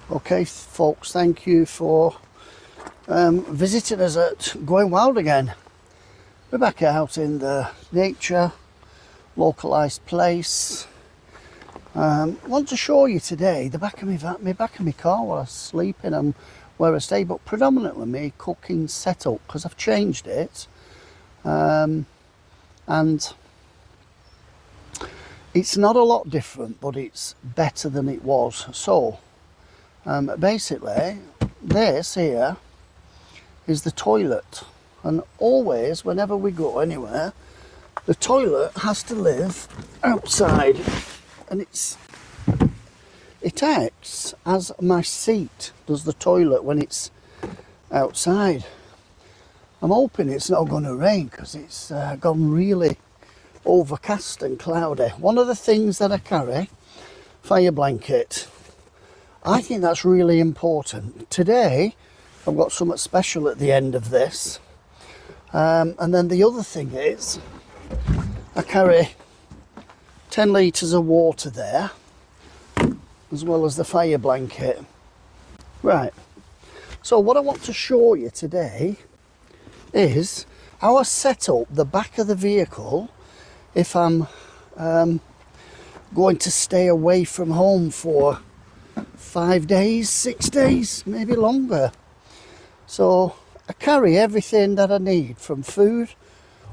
Okay, folks, thank you for visiting us at Going Wild again. We're back out in the nature, localised place. Want to show you today the back of my back of my car while I was sleeping and where I stay, but predominantly my cooking setup because I've changed it, and it's not a lot different, but it's better than it was. So basically, this here is the toilet, and always, whenever we go anywhere, the toilet has to live outside, and it acts as my seat, does the toilet when it's outside. I'm hoping it's not going to rain because it's gone really overcast and cloudy. One of the things that I carry, fire blanket. I think that's really important. Today, I've got something special at the end of this. And then the other thing is, I carry 10 litres of water there, as well as the fire blanket. Right, so what I want to show you today is how I set up the back of the vehicle if I'm going to stay away from home for 5 days, 6 days, maybe longer. So I carry everything that I need, from food,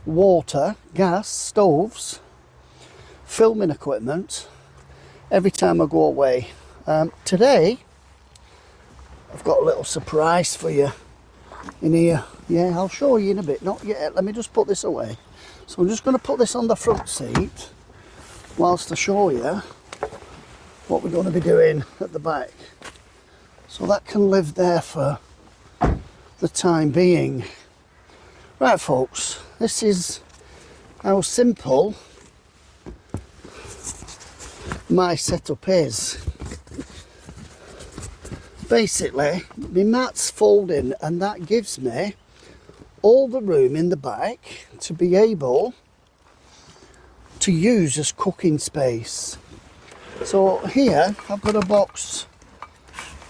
water, gas, stoves, filming equipment, every time I go away. Today I've got a little surprise for you in here. Yeah, I'll show you in a bit. Not yet, let me just put this away. So I'm just going to put this on the front seat whilst I show you what we're going to be doing at the back. So that can live there for the time being. Right, folks, this is how simple my setup is. Basically, my mat's folding, and that gives me all the room in the back to be able to use as cooking space. So here I've got a box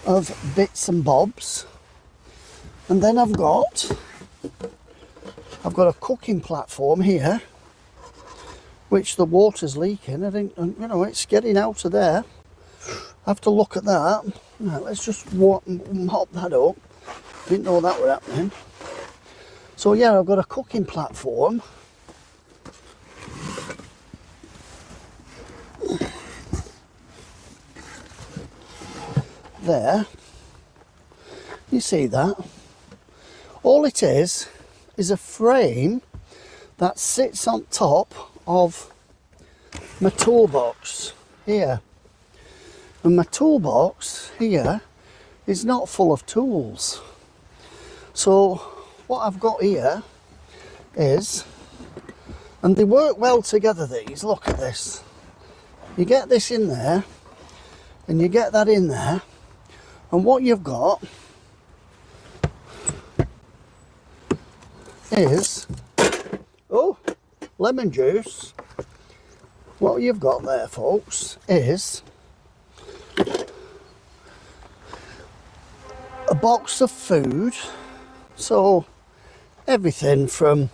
of bits and bobs, and then I've got a cooking platform here, which the water's leaking. I think, you know, it's getting out of there. I have to look at that. Right, let's just mop that up. Didn't know that were happening. So yeah, I've got a cooking platform. There, you see that? All it is a frame that sits on top of my toolbox here. And my toolbox here is not full of tools. So what I've got here is, and they work well together, these, look at this. You get this in there, and you get that in there, and what you've got is, oh, lemon juice. What you've got there, folks, is a box of food. So everything from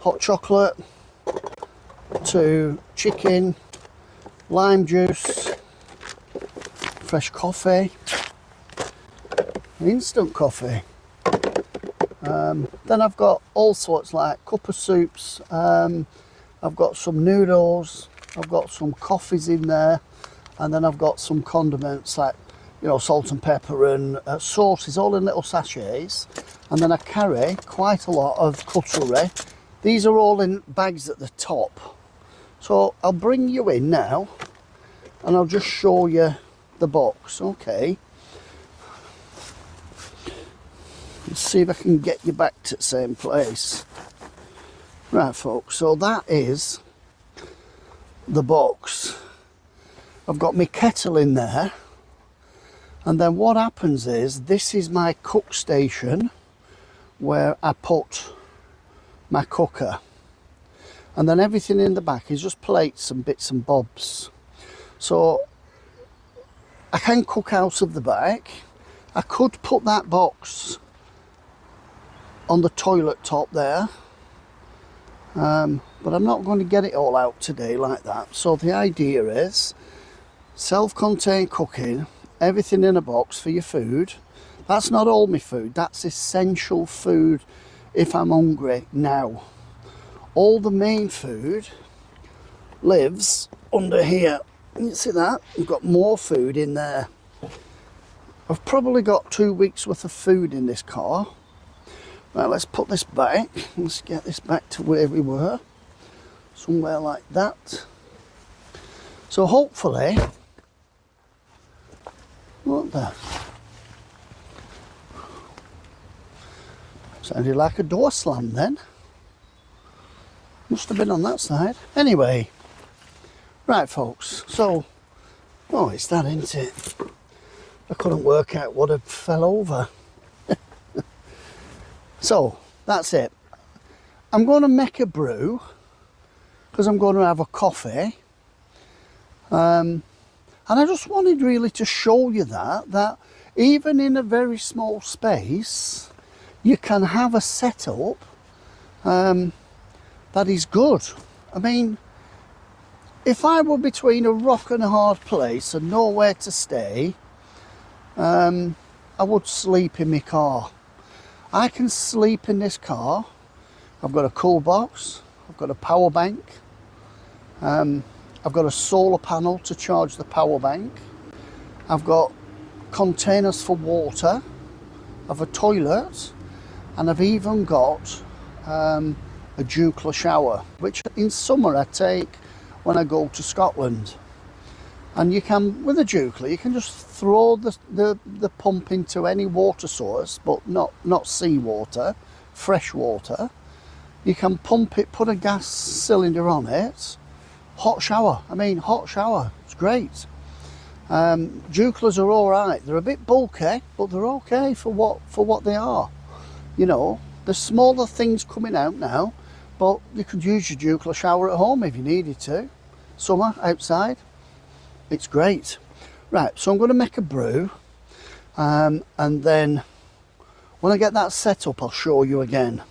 hot chocolate to chicken, lime juice, fresh coffee, instant coffee. Then I've got all sorts, like cup of soups. I've got some noodles. I've got some coffees in there, and then I've got some condiments like, you know, salt and pepper and sauces, all in little sachets. And then I carry quite a lot of cutlery. These are all in bags at the top. So I'll bring you in now, and I'll just show you the box. Okay. Let's see if I can get you back to the same place. Right, folks, so that is the box. I've got my kettle in there, and then what happens is, this is my cook station where I put my cooker, and then everything in the back is just plates and bits and bobs. So I can cook out of the back. I could put that box on the toilet top there, but I'm not going to get it all out today like that. So the idea is self-contained cooking, everything in a box for your food. That's not all my food, that's essential food if I'm hungry now. All the main food lives under here. You see that? We've got more food in there. I've probably got 2 weeks worth of food in this car. Right, let's put this back. Let's get this back to where we were. Somewhere like that. So hopefully, what the? Sounded like a door slam then. Must have been on that side. Anyway, right folks, so, oh, it's that, isn't it? I couldn't work out what had fell over. So, that's it. I'm going to make a brew, because I'm going to have a coffee. And I just wanted really to show you that even in a very small space, you can have a setup that is good. I mean, if I were between a rock and a hard place and nowhere to stay, I would sleep in my car. I can sleep in this car. I've got a cool box, I've got a power bank, I've got a solar panel to charge the power bank, I've got containers for water, I've a toilet, and I've even got a Jookla shower, which in summer I take when I go to Scotland. And you can, with a Jookla, you can just throw the pump into any water source, but not seawater, fresh water. You can pump it, put a gas cylinder on it, hot shower. I mean, hot shower, it's great. Jooklas are all right. They're a bit bulky, but they're okay for what they are. You know, there's smaller things coming out now, but you could use your Jookla shower at home if you needed to. Summer, outside. It's great. Right, so I'm going to make a brew, and then when I get that set up, I'll show you again.